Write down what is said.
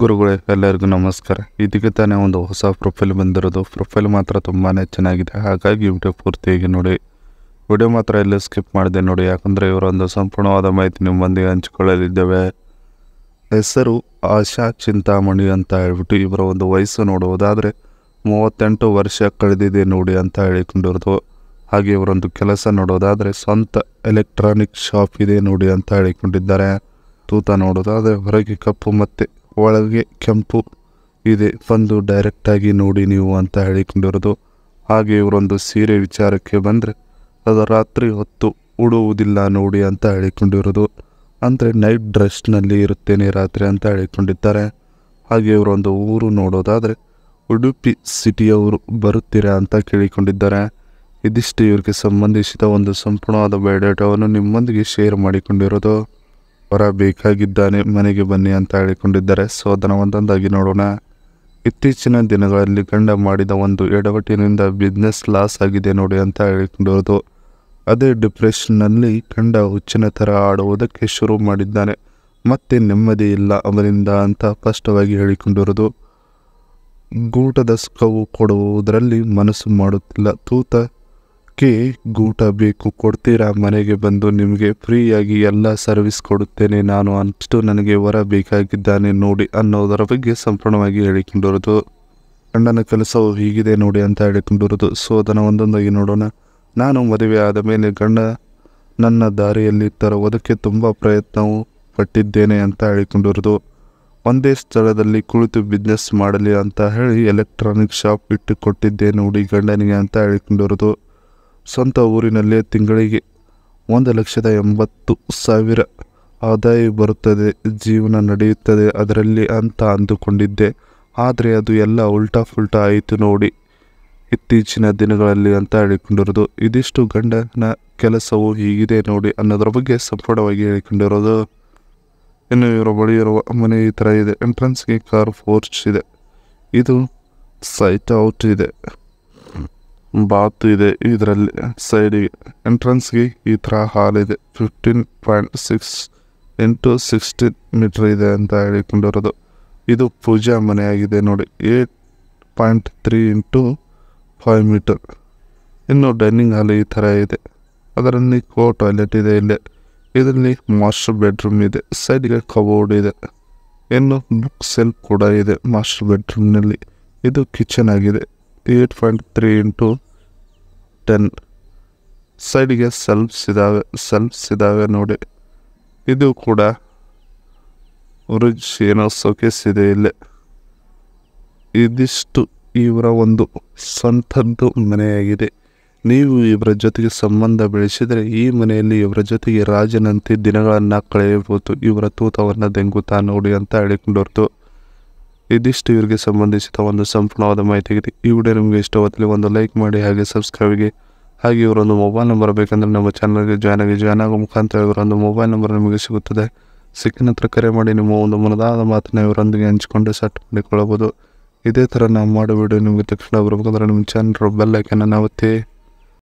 ಗುರುಗಳೇ ಎಲ್ಲರಿಗೂ ನಮಸ್ಕಾರ. ಇದಕ್ಕೆ ತಾನೇ ಒಂದು ಹೊಸ ಪ್ರೊಫೈಲ್ ಬಂದಿರೋದು. ಪ್ರೊಫೈಲ್ ಮಾತ್ರ ತುಂಬಾ ಚೆನ್ನಾಗಿದೆ, ಹಾಗಾಗಿ ವಿಡಿಯೋ ಪೂರ್ತಿಯಾಗಿ ನೋಡಿ. ವಿಡಿಯೋ ಮಾತ್ರ ಎಲ್ಲ ಸ್ಕಿಪ್ ಮಾಡಿದೆ ನೋಡಿ, ಯಾಕಂದರೆ ಇವರೊಂದು ಸಂಪೂರ್ಣವಾದ ಮಾಹಿತಿ ನಿಮ್ಮೊಂದಿಗೆ ಹಂಚಿಕೊಳ್ಳಲಿದ್ದೇವೆ. ಹೆಸರು ಆಶಾ ಚಿಂತಾಮಣಿ ಅಂತ ಹೇಳ್ಬಿಟ್ಟು ಇವರ ಒಂದು ವಯಸ್ಸು ನೋಡುವುದಾದರೆ 38 ವರ್ಷ ಕಳೆದಿದೆ ನೋಡಿ ಅಂತ ಹೇಳಿಕೊಂಡಿರೋದು. ಹಾಗೆ ಇವರೊಂದು ಕೆಲಸ ನೋಡೋದಾದರೆ ಸ್ವಂತ ಎಲೆಕ್ಟ್ರಾನಿಕ್ ಶಾಪ್ ಇದೆ ನೋಡಿ ಅಂತ ಹೇಳಿಕೊಂಡಿದ್ದಾರೆ. ತೂತ ನೋಡೋದಾದರೆ ಹೊರಗೆ ಕಪ್ಪು ಮತ್ತು ಒಳಗೆ ಕೆಂಪು ಇದೆ, ಬಂದು ಡೈರೆಕ್ಟಾಗಿ ನೋಡಿ ನೀವು ಅಂತ ಹೇಳಿಕೊಂಡಿರೋದು. ಹಾಗೆ ಇವರೊಂದು ಸೀರೆ ವಿಚಾರಕ್ಕೆ ಬಂದರೆ ಅದು ರಾತ್ರಿ ಹೊತ್ತು ಉಡುವುದಿಲ್ಲ ನೋಡಿ ಅಂತ ಹೇಳಿಕೊಂಡಿರೋದು. ಅಂದರೆ ನೈಟ್ ಡ್ರೆಸ್ನಲ್ಲಿ ಇರುತ್ತೇನೆ ರಾತ್ರಿ ಅಂತ ಹೇಳಿಕೊಂಡಿದ್ದಾರೆ. ಹಾಗೆ ಇವರೊಂದು ಊರು ನೋಡೋದಾದರೆ ಉಡುಪಿ ಸಿಟಿಯವರು ಬರುತ್ತೀರಾ ಅಂತ ಕೇಳಿಕೊಂಡಿದ್ದಾರೆ. ಇದಿಷ್ಟು ಇವರಿಗೆ ಸಂಬಂಧಿಸಿದ ಒಂದು ಸಂಪೂರ್ಣವಾದ ಬಯೋಡೇಟಾವನ್ನು ನಿಮ್ಮೊಂದಿಗೆ ಶೇರ್ ಮಾಡಿಕೊಂಡಿರೋದು. ಹೊರ ಬೇಕಾಗಿದ್ದಾನೆ, ಮನೆಗೆ ಬನ್ನಿ ಅಂತ ಹೇಳಿಕೊಂಡಿದ್ದಾರೆ. ಸೊ ಅದನ್ನು ಒಂದೊಂದಾಗಿ ನೋಡೋಣ. ಇತ್ತೀಚಿನ ದಿನಗಳಲ್ಲಿ ಗಂಡ ಮಾಡಿದ ಒಂದು ಎಡವಟ್ಟಿನಿಂದ ಬಿಸ್ನೆಸ್ ಲಾಸ್ ಆಗಿದೆ ನೋಡಿ ಅಂತ ಹೇಳಿಕೊಂಡಿರೋದು. ಅದೇ ಡಿಪ್ರೆಷನ್ನಲ್ಲಿ ಗಂಡ ಹುಚ್ಚಿನ ಥರ ಆಡುವುದಕ್ಕೆ ಶುರು ಮಾಡಿದ್ದಾನೆ, ಮತ್ತೆ ನೆಮ್ಮದಿ ಇಲ್ಲ ಅವರಿಂದ ಅಂತ ಸ್ಪಷ್ಟವಾಗಿ ಹೇಳಿಕೊಂಡಿರೋದು. ಗೂಟದ ಸುಖವು ಕೊಡುವುದರಲ್ಲಿ ಮನಸ್ಸು ಮಾಡುತ್ತಿಲ್ಲ, ತೂತಕ್ಕೆ ಗೂಟ ಬೇಕು, ಕೊಡ್ತೀರಾ ಮನೆಗೆ ಬಂದು, ನಿಮಗೆ ಫ್ರೀಯಾಗಿ ಎಲ್ಲ ಸರ್ವಿಸ್ ಕೊಡುತ್ತೇನೆ ನಾನು, ಅಷ್ಟು ನನಗೆ ಹೊರ ಬೇಕಾಗಿದ್ದಾನೆ ನೋಡಿ ಅನ್ನೋದರ ಬಗ್ಗೆ ಸಂಪೂರ್ಣವಾಗಿ ಹೇಳಿಕೊಂಡಿರೋದು. ಗಂಡನ ಕೆಲಸವು ಹೀಗಿದೆ ನೋಡಿ ಅಂತ ಹೇಳಿಕೊಂಡಿರೋದು. ಸೊ ಅದನ್ನು ಒಂದೊಂದಾಗಿ ನೋಡೋಣ. ನಾನು ಮದುವೆ ಆದ ಮೇಲೆ ಗಂಡ ನನ್ನ ದಾರಿಯಲ್ಲಿ ತರುವುದಕ್ಕೆ ತುಂಬ ಪ್ರಯತ್ನವು ಪಟ್ಟಿದ್ದೇನೆ ಅಂತ ಹೇಳಿಕೊಂಡಿರೋದು. ಒಂದೇ ಸ್ಥಳದಲ್ಲಿ ಕುಳಿತು ಬಿಸ್ನೆಸ್ ಮಾಡಲಿ ಅಂತ ಹೇಳಿ ಎಲೆಕ್ಟ್ರಾನಿಕ್ ಶಾಪ್ ಇಟ್ಟು ಕೊಟ್ಟಿದ್ದೆ ನೋಡಿ ಗಂಡನಿಗೆ ಅಂತ ಹೇಳಿಕೊಂಡಿರೋದು. ಸ್ವಂತ ಊರಿನಲ್ಲೇ ತಿಂಗಳಿಗೆ 1,80,000 ಆದಾಯ ಬರುತ್ತದೆ, ಜೀವನ ನಡೆಯುತ್ತದೆ ಅದರಲ್ಲಿ ಅಂತ ಅಂದುಕೊಂಡಿದ್ದೆ. ಆದರೆ ಅದು ಎಲ್ಲ ಉಲ್ಟಾ ಫುಲ್ಟಾ ಆಯಿತು ನೋಡಿ ಇತ್ತೀಚಿನ ದಿನಗಳಲ್ಲಿ ಅಂತ ಹೇಳಿಕೊಂಡಿರೋದು. ಇದಿಷ್ಟು ಗಂಡನ ಕೆಲಸವು ಹೀಗಿದೆ ನೋಡಿ ಅನ್ನೋದ್ರ ಬಗ್ಗೆ ಸಂಪೂರ್ಣವಾಗಿ ಹೇಳಿಕೊಂಡಿರೋದು. ಇನ್ನು ಇವರ ಬಳಿ ಇರುವ ಮನೆ ಈ ಥರ ಇದೆ. ಎಂಟ್ರೆನ್ಸ್ಗೆ ಕಾರ್ ಪೋರ್ಚ್ ಇದೆ, ಇದು ಸೈಟ್ ಔಟ್ ಇದೆ, ಬಾತ್ ಇದೆ ಇದರಲ್ಲಿ ಸೈಡಿಗೆ. ಎಂಟ್ರೆನ್ಸ್ಗೆ ಈ ಥರ ಹಾಲ್ ಇದೆ, 15.6 × 16 ಮೀಟರ್ ಇದೆ ಅಂತ ಹೇಳಿಕೊಂಡಿರೋದು. ಇದು ಪೂಜಾ ಮನೆ ಆಗಿದೆ ನೋಡಿ, 8.3 × 5 ಮೀಟರ್. ಇನ್ನು ಡೈನಿಂಗ್ ಹಾಲ್ ಈ ಥರ ಇದೆ, ಅದರಲ್ಲಿ ಟಾಯ್ಲೆಟ್ ಇದೆ ಇಲ್ಲೇ. ಇದರಲ್ಲಿ ಮಾಸ್ಟರ್ ಬೆಡ್ರೂಮ್ ಇದೆ, ಸೈಡ್ಗೆ ಕಬೋರ್ಡ್ ಇದೆ. ಇನ್ನು ಬುಕ್ ಸೆಲ್ಫ್ ಕೂಡ ಇದೆ ಮಾಸ್ಟರ್ ಬೆಡ್ರೂಮ್ನಲ್ಲಿ. ಇದು ಕಿಚನ್ ಆಗಿದೆ, 8.3 × 10. ಸೈಡ್ಗೆ ಸೆಲ್ಫ್ಸ್ ಇದಾವೆ ನೋಡಿ. ಇದು ಕೂಡ ಫ್ರಿಡ್ಜ್ ಏನೋ ಸೋಕೇಸ್ ಇದೆ ಇಲ್ಲೇ. ಇದಿಷ್ಟು ಇವರ ಒಂದು ಸ್ವಂತದ್ದು ಮನೆಯಾಗಿದೆ. ನೀವು ಇವರ ಜೊತೆಗೆ ಸಂಬಂಧ ಬೆಳೆಸಿದರೆ ಈ ಮನೆಯಲ್ಲಿ ಇವರ ಜೊತೆಗೆ ರಾಜನಂತೆ ದಿನಗಳನ್ನು ಕಳೆಯಬಹುದು, ಇವರ ತೂತವನ್ನು ದೆಂಗುತ್ತಾ ನೋಡಿ ಅಂತ ಹೇಳಿಕೊಂಡವ್ರದ್ದು. ಇದಿಷ್ಟು ಇವರಿಗೆ ಸಂಬಂಧಿಸಿದ ಒಂದು ಸಂಪೂರ್ಣವಾದ ಮಾಹಿತಿಯಾಗಿದೆ. ಈ ವಿಡಿಯೋ ನಿಮಗೆ ಇಷ್ಟವಾದಲ್ಲಿ ಒಂದು ಲೈಕ್ ಮಾಡಿ, ಹಾಗೆ ಸಬ್ಸ್ಕ್ರೈಬ್ಗೆ. ಹಾಗೆ ಇವರೊಂದು ಮೊಬೈಲ್ ನಂಬರ್ ಬೇಕಂದರೆ ನಮ್ಮ ಚಾನಲ್ಗೆ ಜಾಯ್ನ್ ಆಗೋ ಮುಖಾಂತರ ಇವರೊಂದು ಮೊಬೈಲ್ ನಂಬರ್ ನಿಮಗೆ ಸಿಗುತ್ತದೆ. ಸಿಕ್ಕಿನ ಹತ್ರ ಕರೆ ಮಾಡಿ ನಿಮ್ಮ ಒಂದು ಮನದಾದ ಮಾತನ್ನು ಇವರೊಂದಿಗೆ ಹಂಚಿಕೊಂಡು ಸೆಟ್ ಮಾಡಿಕೊಳ್ಳಬಹುದು. ಇದೇ ಥರ ನಾವು ಮಾಡೋ ವಿಡಿಯೋ ನಿಮಗೆ ತಕ್ಷಣ ಬರಬೇಕಂದ್ರೆ ನಿಮ್ಮ ಚಾನಲ್ ಬೆಲ್ ಐಕನ್ನ ಒತ್ತಿ.